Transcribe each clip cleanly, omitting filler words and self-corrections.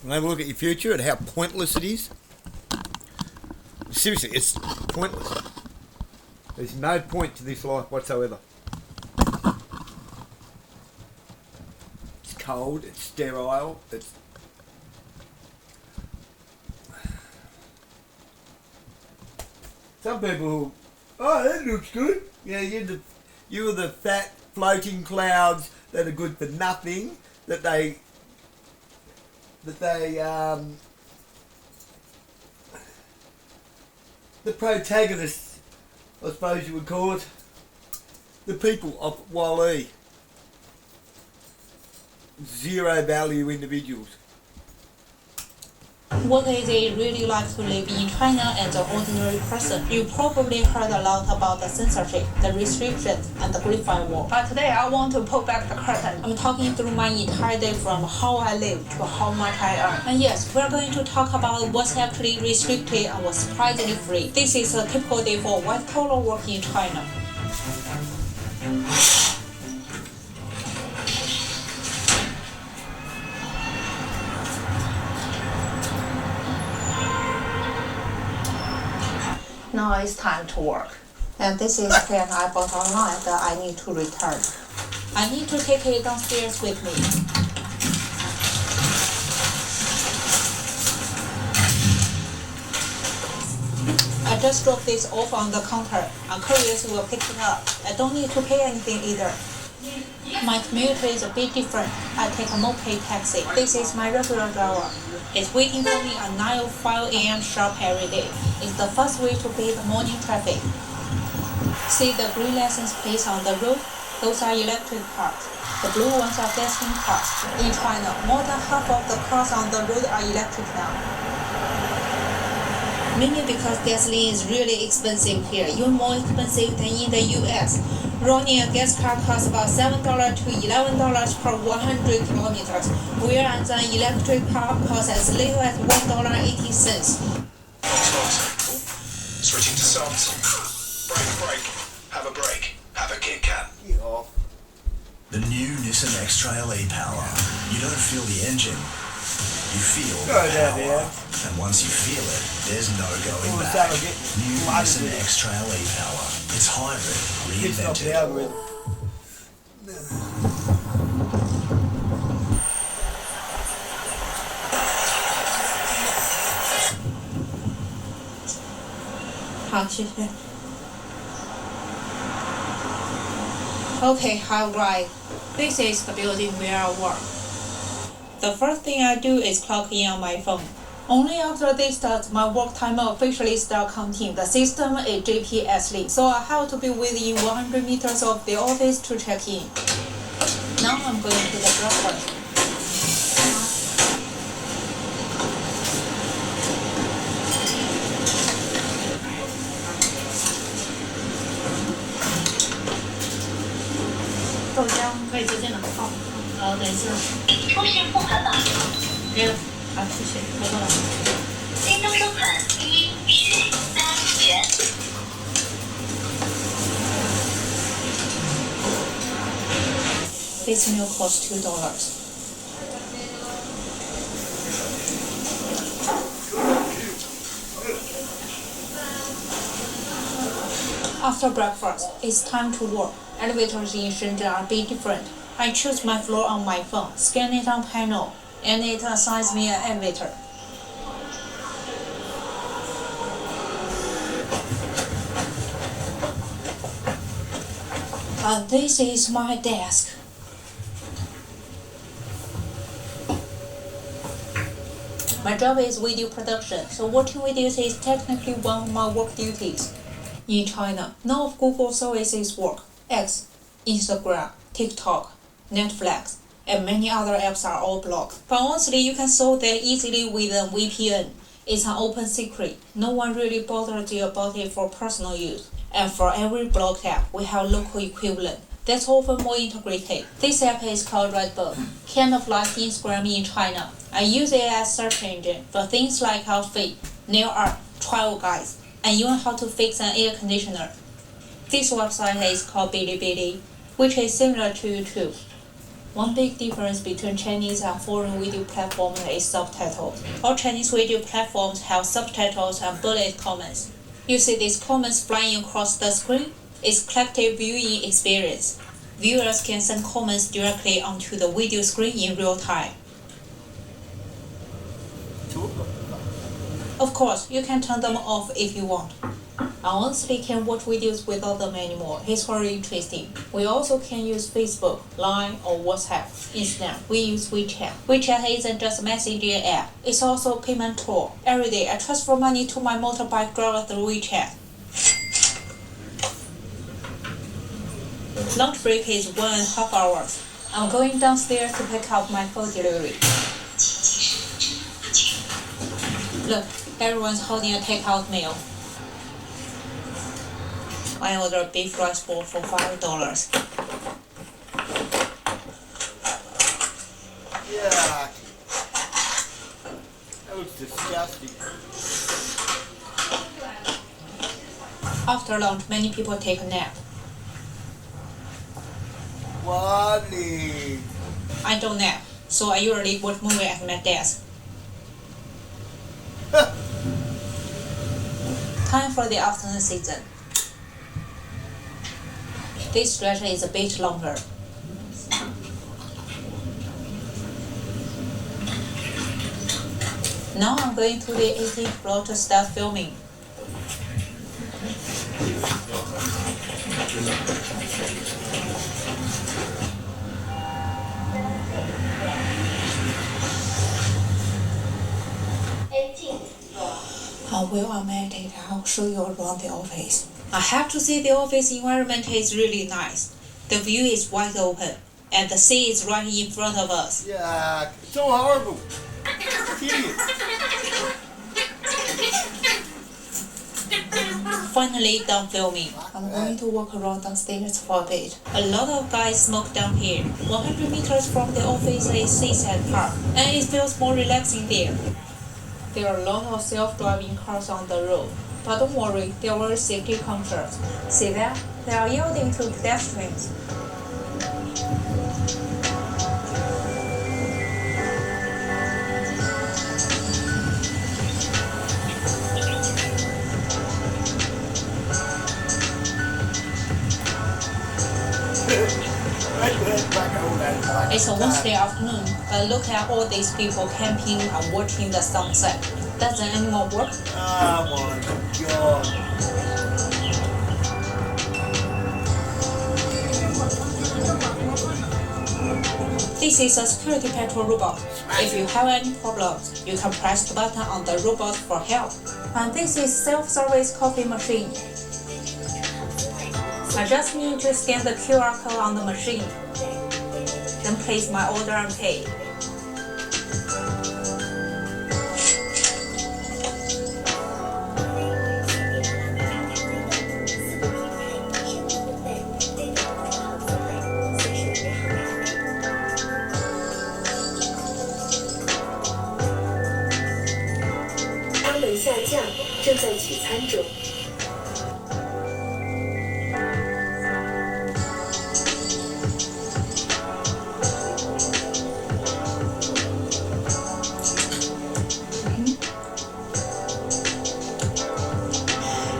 And have a look at your future and how pointless it is. Seriously, it's pointless. There's no point to this life whatsoever. It's cold, it's sterile, it's... Some people, oh, that looks good. Yeah, you're the fat floating clouds that are good for nothing, the protagonists, I suppose you would call it, the people of Wall-E. Zero value individuals. What is it really like to live in China as an ordinary person? You probably heard a lot about the censorship, the restrictions, and the Great Firewall. But today I want to pull back the curtain. I'm talking through my entire day from how I live to how much I earn. And yes, we're going to talk about what's actually restricted and what's surprisingly free. This is a typical day for white-collar work in China. Now it's time to work. And this is pen I bought online that I need to return. I need to take it downstairs with me. I just dropped this off on the counter. I'm curious will pick it up. I don't need to pay anything either. My commute is a bit different. I take a moped taxi. This is my regular driver. It's waiting for me at 9:05 a.m. sharp every day. It's the fast way to beat the morning traffic. See the green license plates on the road? Those are electric cars. The blue ones are gasoline cars. In China, more than half of the cars on the road are electric now. Mainly because gasoline is really expensive here, even more expensive than in the US. Running a gas car costs about $7 to $11 per 100 kilometers, whereas an electric car costs as little as $1.80. Switching to soft. Break. Have a break. Have a Kit Kat. The new Nissan X-Trail e-Power. You don't feel the engine. You feel the power. And once you feel it, there's no going back. New Nissan X-Trail e-Power. It's hybrid, reinvented. Okay, alright. This is the building where I work. The first thing I do is clock in on my phone. Only after this does my work time officially start counting. The system is GPS linked, so I have to be within 100 meters of the office to check in. Now I'm going to the breakfast. This meal costs $2. After breakfast, it's time to work. Elevators in Shenzhen are a bit different. I choose my floor on my phone, scan it on panel, and it assigns me an elevator. And this is my desk. My job is video production, so watching videos is technically one of my work duties. In China, none of Google services work. X, Instagram, TikTok, Netflix, and many other apps are all blocked. But honestly, you can solve that easily with a VPN. It's an open secret. No one really bothers you about it for personal use. And for every blocked app, we have local equivalent. That's often more integrated. This app is called Redbird, kind of like Instagram in China. I use it as search engine for things like outfit, nail art, travel guides, and even how to fix an air conditioner. This website is called Bilibili, which is similar to YouTube. One big difference between Chinese and foreign video platforms is subtitles. All Chinese video platforms have subtitles and bullet comments. You see these comments flying across the screen? It's collective viewing experience. Viewers can send comments directly onto the video screen in real time. Of course, you can turn them off if you want. I honestly can't watch videos without them anymore. It's very interesting. We also can use Facebook, Line, or WhatsApp. Instead, we use WeChat. WeChat isn't just a messaging app. It's also a payment tool. Every day, I transfer money to my motorbike driver through WeChat. Lunch break is 1.5 hours. I'm going downstairs to pick up my food delivery. Look, everyone's holding a takeout meal. I ordered beef rice bowl for $5. Yeah. That looks disgusting. After lunch, many people take a nap. Wally. I don't nap, so I usually watch movies at my desk. Time for the afternoon season. This stretch is a bit longer. Now I'm going to the 18th floor to start filming. While I'm at it, I'll show you around the office. I have to say the office environment is really nice. The view is wide open, and the sea is right in front of us. Yeah, it's so horrible. Idiot. Finally done filming. I'm going to walk around downstairs for a bit. A lot of guys smoke down here. 100 meters from the office is Seaside Park, and it feels more relaxing there. There are a lot of self-driving cars on the road, but don't worry, they are very safety conscious. See that? They are yielding to pedestrians. It's a Wednesday afternoon, but look at all these people camping and watching the sunset. Does the animal work? Oh my god. This is a security patrol robot. If you have any problems, you can press the button on the robot for help. And this is self-service coffee machine. I just need to scan the QR code on the machine, then place my order and pay.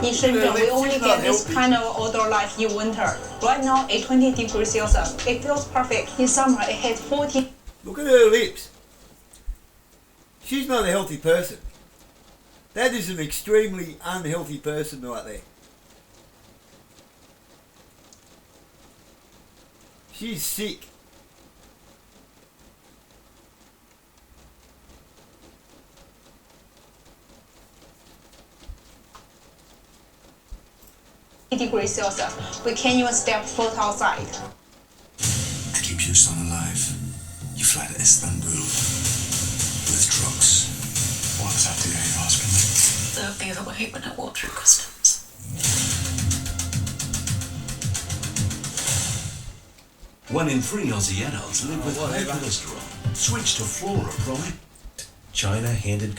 In Shenzhen, we only get this kind of outdoor life in winter. Right now, it's 20 degrees Celsius. It feels perfect. In summer, it hits 40. Look at her lips. She's not a healthy person. That is an extremely unhealthy person right there. She's sick. Degrees Celsius. We can't even step foot outside. To keep your son alive, you fly to Istanbul with drugs. What does that do, you asking me? The other way when I walk through customs. One in 3 Aussie adults live with high cholesterol. Switch to Flora Prime. China handed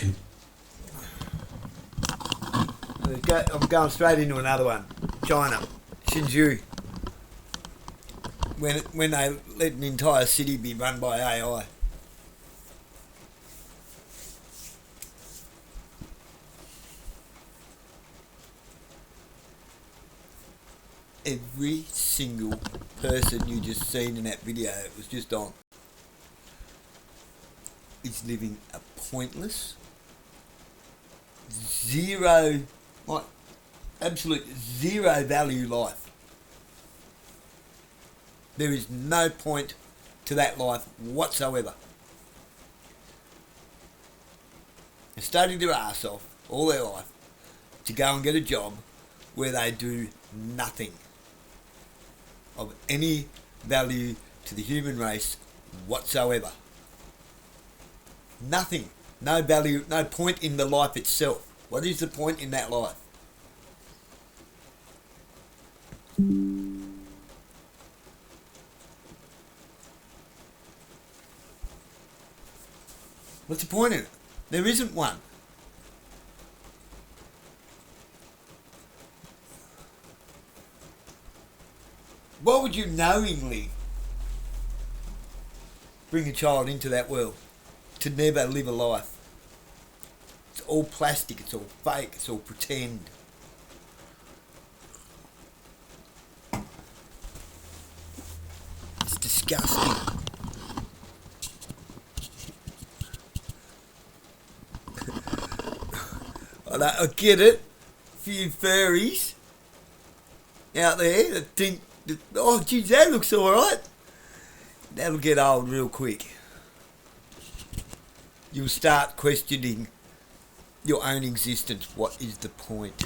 I'm going straight into another one. China. Shinju. when they let an entire city be run by AI. Every single person you just seen in that video, it was just on, is living a pointless, zero, like absolute zero value life. There is no point to that life whatsoever. They're studying their arse off all their life to go and get a job where they do nothing of any value to the human race whatsoever. Nothing. No value, no point in the life itself. What is the point in that life? What's the point in it? There isn't one. Why would you knowingly bring a child into that world to never live a life? It's all plastic, it's all fake, it's all pretend. It's disgusting. I get it. A few furries out there that think, oh geez, that looks alright. That'll get old real quick. You'll start questioning your own existence. What is the point?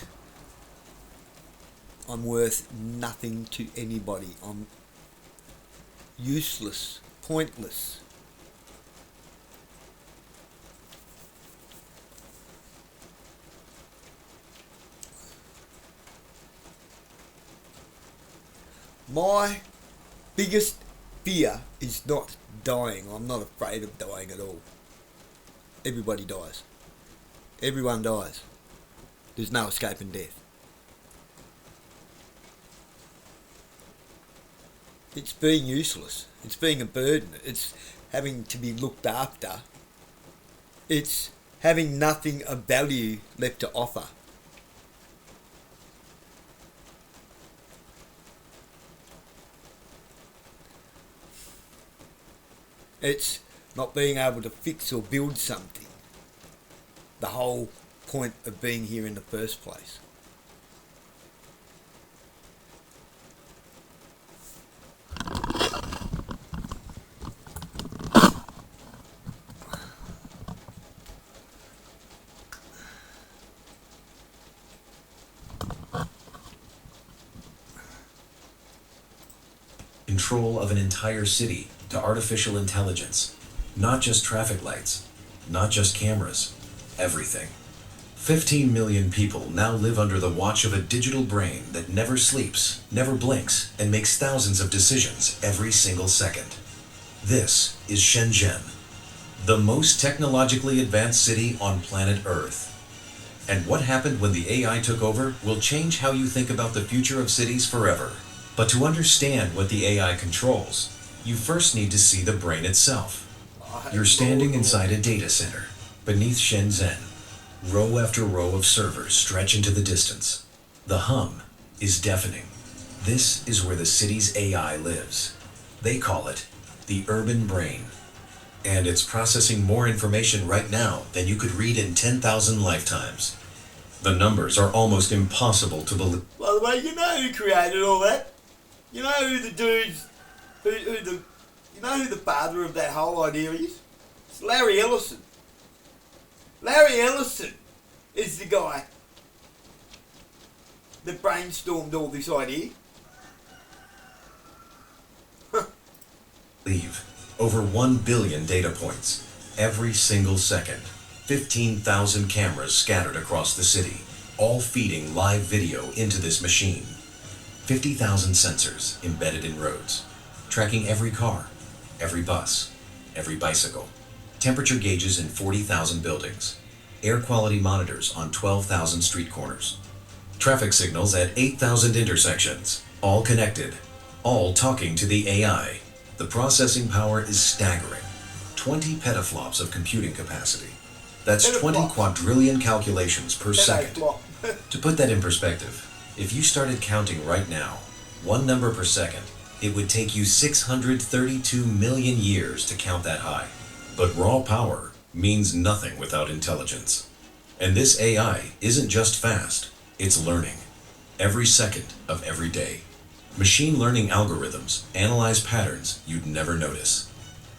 I'm worth nothing to anybody. I'm useless, pointless. My biggest fear is not dying. I'm not afraid of dying at all. Everybody dies. Everyone dies. There's no escaping death. It's being useless. It's being a burden. It's having to be looked after. It's having nothing of value left to offer. It's not being able to fix or build something. The whole point of being here in the first place. Control of an entire city to artificial intelligence. Not just traffic lights, not just cameras, everything. 15 million people now live under the watch of a digital brain that never sleeps, never blinks, and makes thousands of decisions every single second. This is Shenzhen, the most technologically advanced city on planet Earth. And what happened when the AI took over will change how you think about the future of cities forever. But to understand what the AI controls, you first need to see the brain itself. You're standing inside a data center, beneath Shenzhen. Row after row of servers stretch into the distance. The hum is deafening. This is where the city's AI lives. They call it the urban brain. And it's processing more information right now than you could read in 10,000 lifetimes. The numbers are almost impossible to believe. By the way, you know who created all that? You know who the dudes, you know who the father of that whole idea is? It's Larry Ellison. Larry Ellison is the guy that brainstormed all this idea. Leave over 1 billion data points every single second. 15,000 cameras scattered across the city, all feeding live video into this machine. 50,000 sensors embedded in roads, tracking every car, every bus, every bicycle. Temperature gauges in 40,000 buildings. Air quality monitors on 12,000 street corners. Traffic signals at 8,000 intersections, all connected, all talking to the AI. The processing power is staggering. 20 petaflops of computing capacity. That's 20 quadrillion calculations per second. To put that in perspective, if you started counting right now, one number per second, it would take you 632 million years to count that high. But raw power means nothing without intelligence. And this AI isn't just fast, it's learning. Every second of every day. Machine learning algorithms analyze patterns you'd never notice.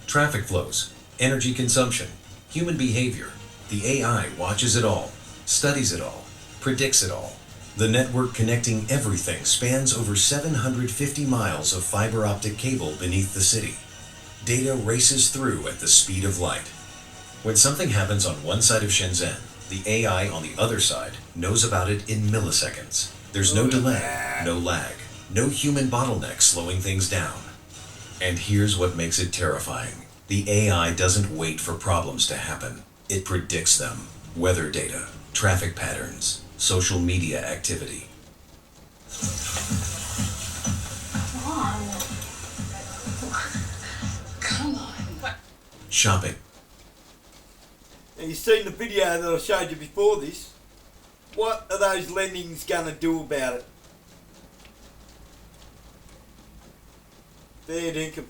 Traffic flows, energy consumption, human behavior. The AI watches it all, studies it all, predicts it all. The network connecting everything spans over 750 miles of fiber optic cable beneath the city. Data races through at the speed of light. When something happens on one side of Shenzhen, the AI on the other side knows about it in milliseconds. There's no delay, no lag, no human bottleneck slowing things down. And here's what makes it terrifying. The AI doesn't wait for problems to happen. It predicts them. Weather data, traffic patterns, social media activity. Come on. Shopping. Now you've seen the video that I showed you before this. What are those lemmings going to do about it? Fair dinkum.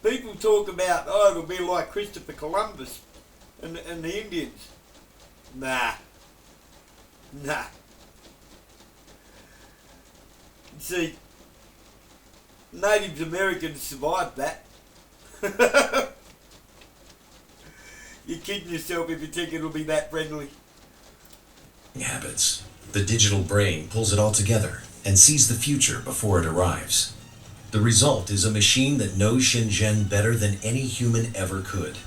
People talk about, oh, it'll be like Christopher Columbus and the Indians. Nah. Nah. You see, Native Americans survived that. You're kidding yourself if you think it'll be that friendly. Habits. The digital brain pulls it all together and sees the future before it arrives. The result is a machine that knows Shenzhen better than any human ever could.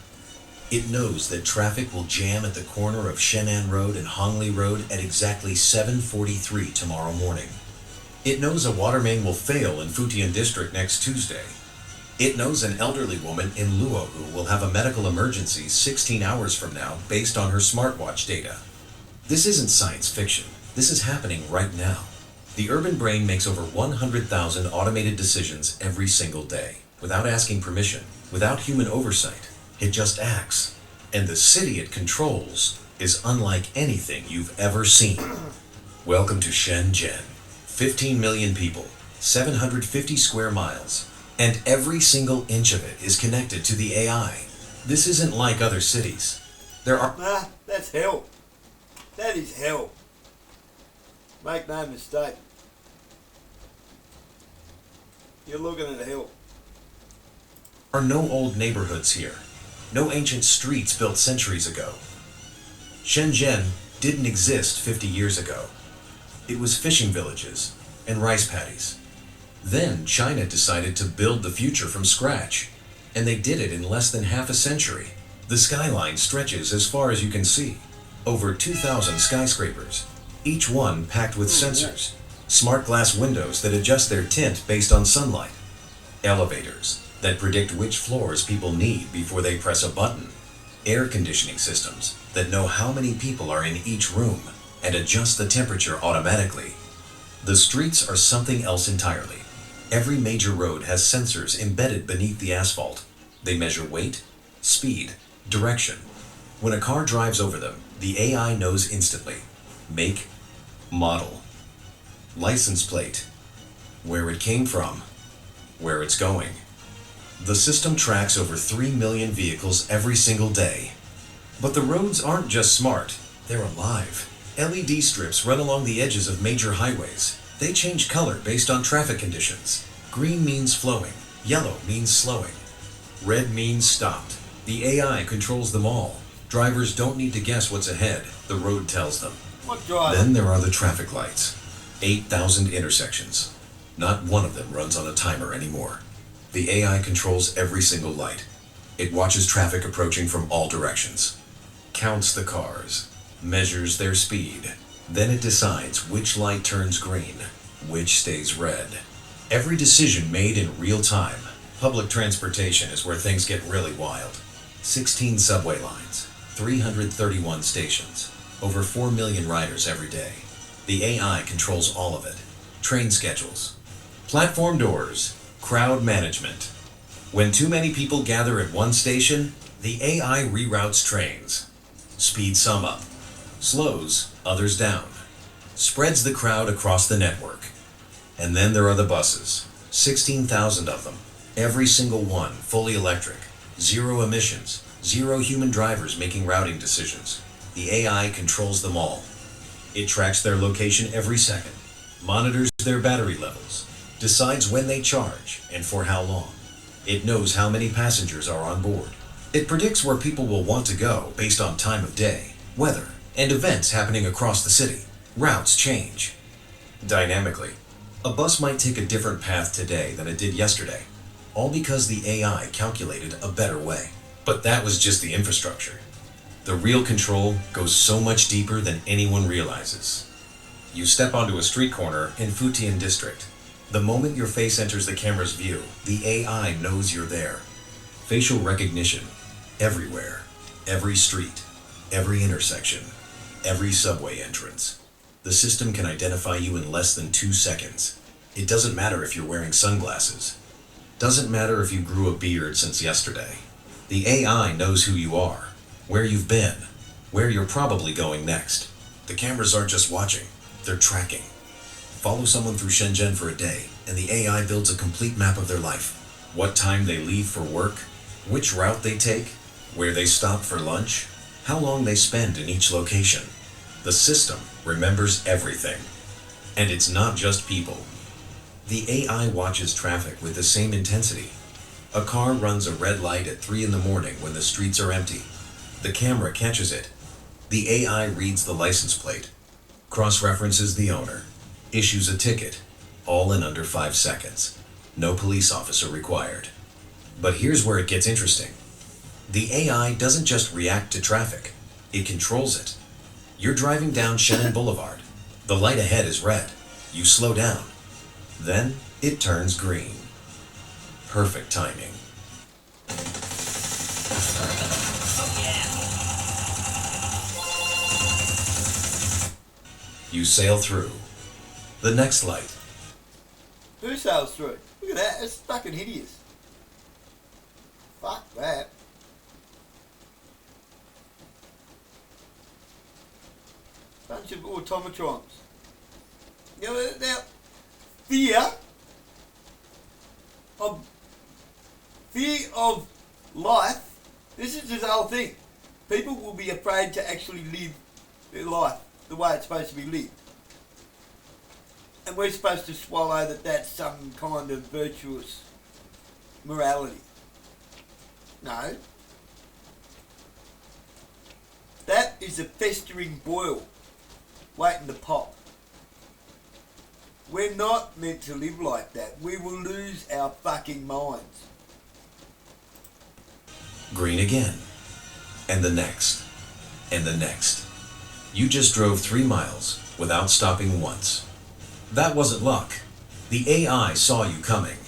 It knows that traffic will jam at the corner of Shenan Road and Hongli Road at exactly 7:43 tomorrow morning. It knows a water main will fail in Futian District next Tuesday. It knows an elderly woman in Luohu will have a medical emergency 16 hours from now based on her smartwatch data. This isn't science fiction. This is happening right now. The urban brain makes over 100,000 automated decisions every single day, without asking permission, without human oversight. It just acts. And the city it controls is unlike anything you've ever seen. Welcome to Shenzhen. 15 million people, 750 square miles, and every single inch of it is connected to the AI. This isn't like other cities. There are... Nah, that's hell. That is hell. Make no mistake. You're looking at hell. are no old neighborhoods here, no ancient streets built centuries ago. Shenzhen didn't exist 50 years ago. It was fishing villages and rice paddies. Then China decided to build the future from scratch, and they did it in less than half a century. The skyline stretches as far as you can see, over 2,000 skyscrapers, each one packed with sensors, smart glass windows that adjust their tint based on sunlight, elevators that predict which floors people need before they press a button, air conditioning systems that know how many people are in each room and adjust the temperature automatically. The streets are something else entirely. Every major road has sensors embedded beneath the asphalt. They measure weight, speed, direction. When a car drives over them, the AI knows instantly. Make, model, license plate, where it came from, where it's going. The system tracks over 3 million vehicles every single day. But the roads aren't just smart, they're alive. LED strips run along the edges of major highways. They change color based on traffic conditions. Green means flowing, yellow means slowing, red means stopped. The AI controls them all. Drivers don't need to guess what's ahead, the road tells them. What driver? Then there are the traffic lights. 8,000 intersections. Not one of them runs on a timer anymore. The AI controls every single light. It watches traffic approaching from all directions, counts the cars, measures their speed. Then it decides which light turns green, which stays red. Every decision made in real time. Public transportation is where things get really wild. 16 subway lines, 331 stations, over 4 million riders every day. The AI controls all of it. train schedules. Platform doors, crowd management. When too many people gather at one station, the AI reroutes trains. Speeds some up, slows others down, spreads the crowd across the network. And then there are the buses, 16,000 of them, every single one fully electric, zero emissions, zero human drivers making routing decisions. The AI controls them all. It tracks their location every second, monitors their battery levels, decides when they charge and for how long. It knows how many passengers are on board. It predicts where people will want to go based on time of day, weather, and events happening across the city. Routes change dynamically. A bus might take a different path today than it did yesterday, all because the AI calculated a better way. But that was just the infrastructure. The real control goes so much deeper than anyone realizes. You step onto a street corner in Futian district. The moment your face enters the camera's view, the AI knows you're there. Facial recognition, everywhere, every street, every intersection, every subway entrance. The system can identify you in less than 2 seconds. It doesn't matter if you're wearing sunglasses. Doesn't matter if you grew a beard since yesterday. The AI knows who you are, where you've been, where you're probably going next. The cameras aren't just watching, they're tracking. Follow someone through Shenzhen for a day, and the AI builds a complete map of their life. What time they leave for work, which route they take, where they stop for lunch, how long they spend in each location. The system remembers everything. And it's not just people. The AI watches traffic with the same intensity. A car runs a red light at 3 in the morning when the streets are empty. The camera catches it. The AI reads the license plate, cross-references the owner, issues a ticket, all in under 5 seconds. No police officer required. But here's where it gets interesting. The AI doesn't just react to traffic, it controls it. You're driving down Shannon Boulevard. The light ahead is red. You slow down. Then it turns green. Perfect timing. You sail through. The next light. Who sails through? Look at that, it's fucking hideous. Fuck that. Bunch of automatrons. You know, now, fear of life, this is the whole thing. People will be afraid to actually live their life the way it's supposed to be lived. And we're supposed to swallow that that's some kind of virtuous morality. No. That is a festering boil waiting to pop. We're not meant to live like that. We will lose our fucking minds. Green again. And the next. And the next. You just drove 3 miles without stopping once. That wasn't luck. The AI saw you coming.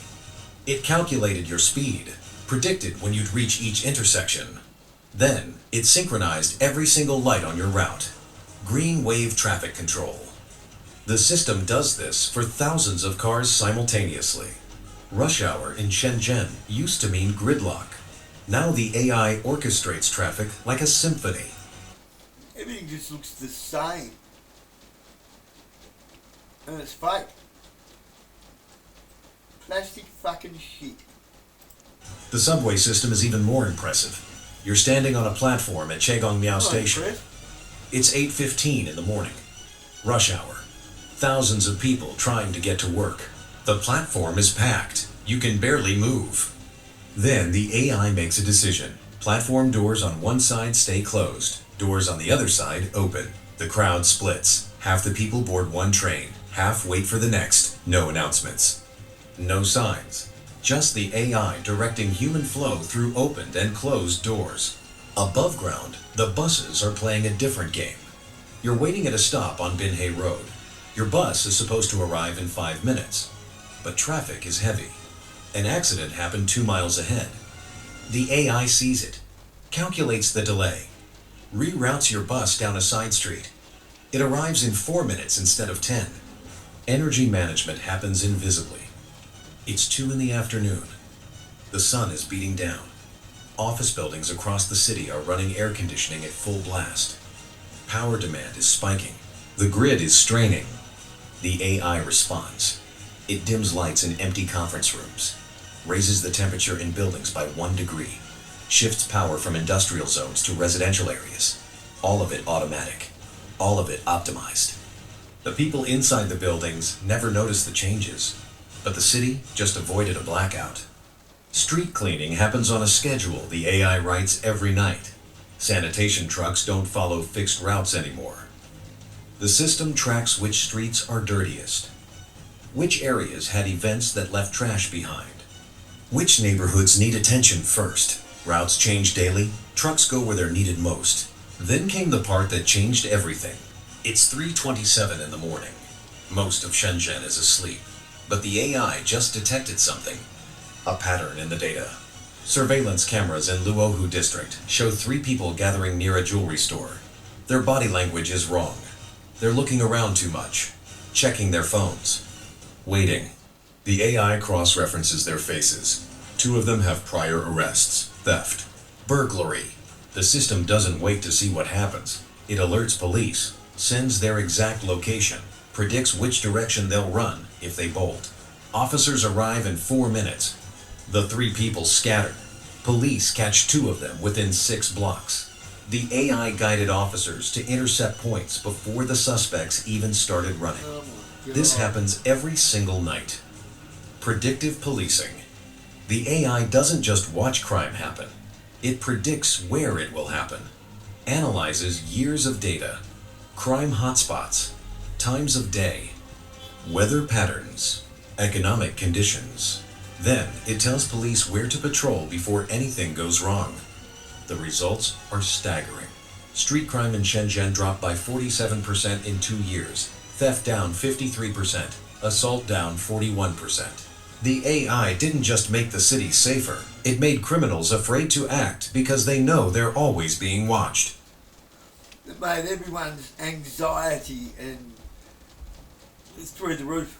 It calculated your speed, predicted when you'd reach each intersection. Then, it synchronized every single light on your route. Green wave traffic control. The system does this for thousands of cars simultaneously. Rush hour in Shenzhen used to mean gridlock. Now the AI orchestrates traffic like a symphony. Everything just looks the same. And it's fake. Plastic fucking shit. The subway system is even more impressive. You're standing on a platform at Chegongmiao Station. It's 8:15 in the morning. Rush hour. Thousands of people trying to get to work. The platform is packed. You can barely move. Then the AI makes a decision. Platform doors on one side stay closed. Doors on the other side open. The crowd splits. Half the people board one train. Half wait for the next. No announcements. No signs. Just the AI directing human flow through opened and closed doors. Above ground, the buses are playing a different game. You're waiting at a stop on Binhei Road. Your bus is supposed to arrive in 5 minutes. But traffic is heavy. An accident happened 2 miles ahead. The AI sees it, calculates the delay, reroutes your bus down a side street. It arrives in 4 minutes instead of 10. Energy management happens invisibly. It's 2 in the afternoon. The sun is beating down. Office buildings across the city are running air conditioning at full blast. Power demand is spiking. The grid is straining. The AI responds. It dims lights in empty conference rooms, raises the temperature in buildings by 1 degree, shifts power from industrial zones to residential areas. All of it automatic. All of it optimized. The people inside the buildings never notice the changes, but the city just avoided a blackout. Street cleaning happens on a schedule the AI writes every night. Sanitation trucks don't follow fixed routes anymore. The system tracks which streets are dirtiest, which areas had events that left trash behind, which neighborhoods need attention first. Routes change daily, trucks go where they're needed most. Then came the part that changed everything. It's 3:27 in the morning. Most of Shenzhen is asleep, but the AI just detected something. A pattern in the data. Surveillance cameras in Luohu district show 3 people gathering near a jewelry store. Their body language is wrong. They're looking around too much, checking their phones, waiting. The AI cross-references their faces. 2 of them have prior arrests, theft, burglary. The system doesn't wait to see what happens. It alerts police, sends their exact location, predicts which direction they'll run if they bolt. Officers arrive in 4 minutes. The 3 people scatter. Police catch 2 of them within 6 blocks. The AI guided officers to intercept points before the suspects even started running. This happens every single night. Predictive policing. The AI doesn't just watch crime happen. It predicts where it will happen. Analyzes years of data, crime hotspots, times of day, weather patterns, economic conditions. Then it tells police where to patrol before anything goes wrong. The results are staggering. Street crime in Shenzhen dropped by 47% in 2 years, theft down 53%, assault down 41%. The AI didn't just make the city safer, it made criminals afraid to act because they know they're always being watched. It made everyone's anxiety and it's through the roof.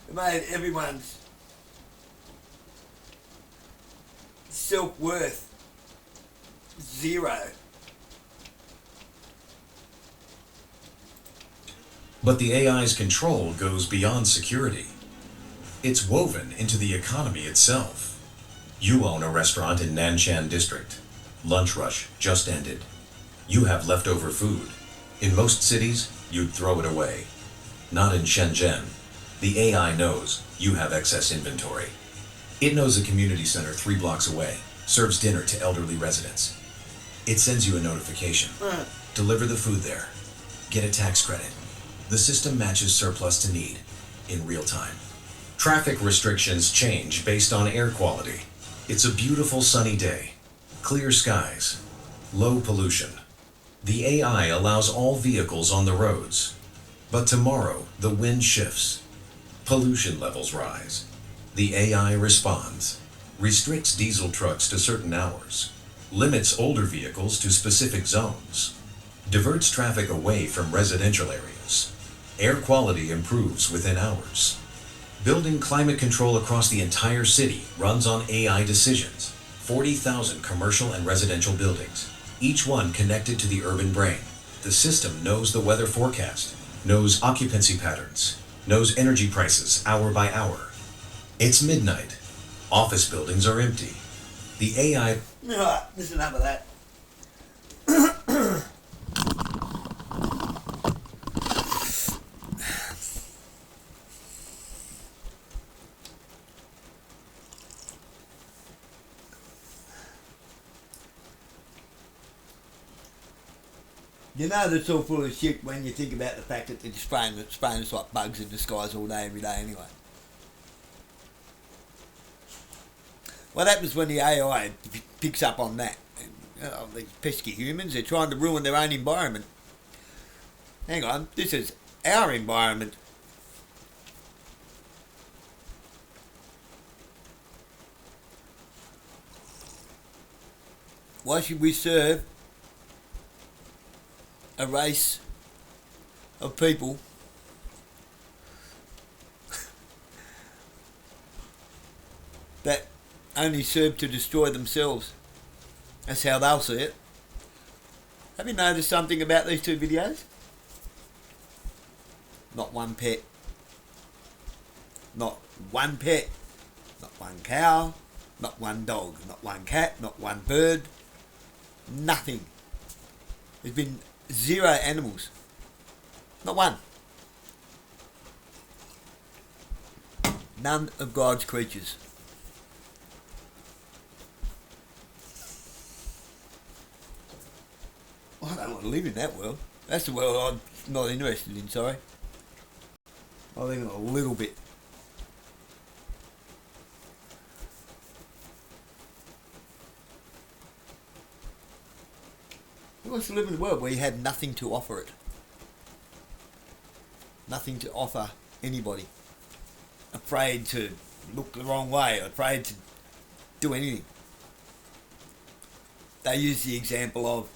It made everyone's self-worth 0. But the AI's control goes beyond security. It's woven into the economy itself. You own a restaurant in Nanshan district. Lunch rush just ended. You have leftover food. In most cities, you'd throw it away. Not in Shenzhen. The AI knows you have excess inventory. It knows a community center 3 blocks away serves dinner to elderly residents. It sends you a notification. Deliver the food there. Get a tax credit. The system matches surplus to need in real time. Traffic restrictions change based on air quality. It's a beautiful sunny day. Clear skies. Low pollution. The AI allows all vehicles on the roads. But tomorrow, the wind shifts. Pollution levels rise. The AI responds. Restricts diesel trucks to certain hours. Limits older vehicles to specific zones. Diverts traffic away from residential areas. Air quality improves within hours. Building climate control across the entire city runs on AI decisions. 40,000 commercial and residential buildings, each one connected to the urban brain. The system knows the weather forecast, knows occupancy patterns, knows energy prices hour by hour. It's midnight. Office buildings are empty. The AI... There's enough of that. You know that's all full of shit when you think about the fact that they're spraying us like bugs in the skies all day, every day anyway. What happens when the AI picks up on that? These pesky humans, they're trying to ruin their own environment. Hang on, this is our environment. Why should we serve a race of people only serve to destroy themselves. That's how they'll see it. Have you noticed something about these two videos? Not one pet. Not one pet. Not one cow. Not one dog. Not one cat. Not one bird. Nothing. There's been 0 animals. Not one. None of God's creatures. I don't want to live in that world. That's the world I'm not interested in, sorry. I live in a little bit. Who wants to live in a world where you had nothing to offer it? Nothing to offer anybody. Afraid to look the wrong way, afraid to do anything. They use the example of,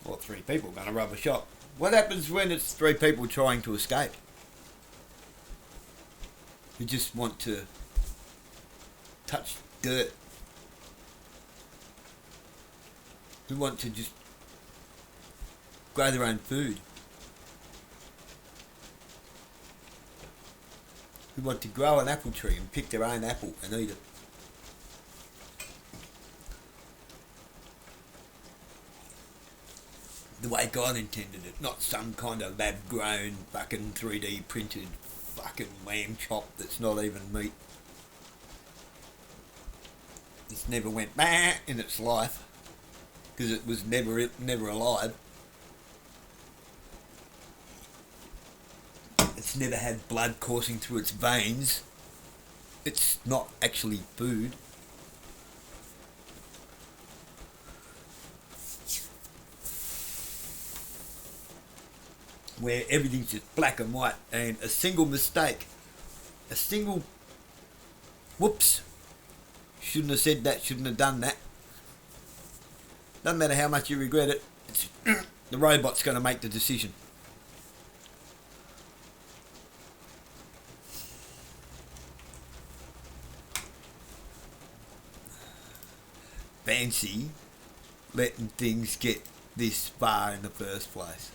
well, 3 people going to rob a shop. What happens when it's 3 people trying to escape? Who just want to touch dirt. Who want to just grow their own food. Who want to grow an apple tree and pick their own apple and eat it. The way God intended it, not some kind of lab-grown, fucking 3D printed fucking lamb chop that's not even meat. It's never went bah in its life because it was never alive. It's never had blood coursing through its veins. It's not actually food. Where everything's just black and white, and a single mistake, a single whoops, shouldn't have said that, shouldn't have done that. Doesn't matter how much you regret it, it's the robot's going to make the decision. Fancy letting things get this far in the first place.